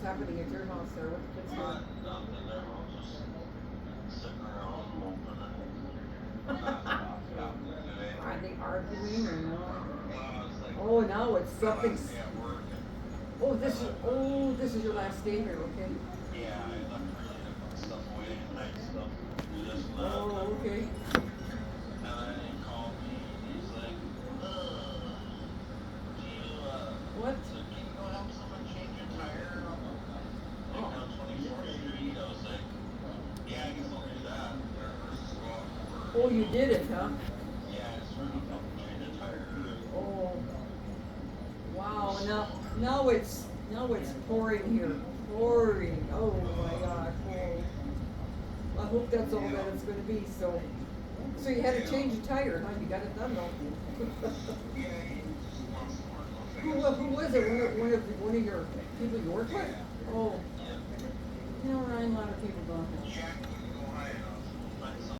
happening at your house there? What the kids doing? Nothing, they're all just sitting around moping and not stopping today. Are they arguing or no? It's like, Oh, now it's my something. last day at work and This is your last day here, okay? yeah, I left early to put stuff away and night stuff, do this and that. Oh, okay. And then he called me and he's like, do you, What? so can you go help someone change a tire on the, like Oh. on 24th Street? I was like, yeah, I guess I'll do that. Versus go out to work. Oh, you did it, huh? Yeah, I just ran up and change a tire. Oh. Wow, now it's pouring here. Pouring. Oh my God. Oh. I hope that's all that it's gonna be, so you had to change a tire, huh? You got it done though. Yeah, he just wants to work on Who things. was it? One of your people you work with? Oh. Yeah. You know, Ryan, a lot of people don't have. Jack wouldn't go high enough.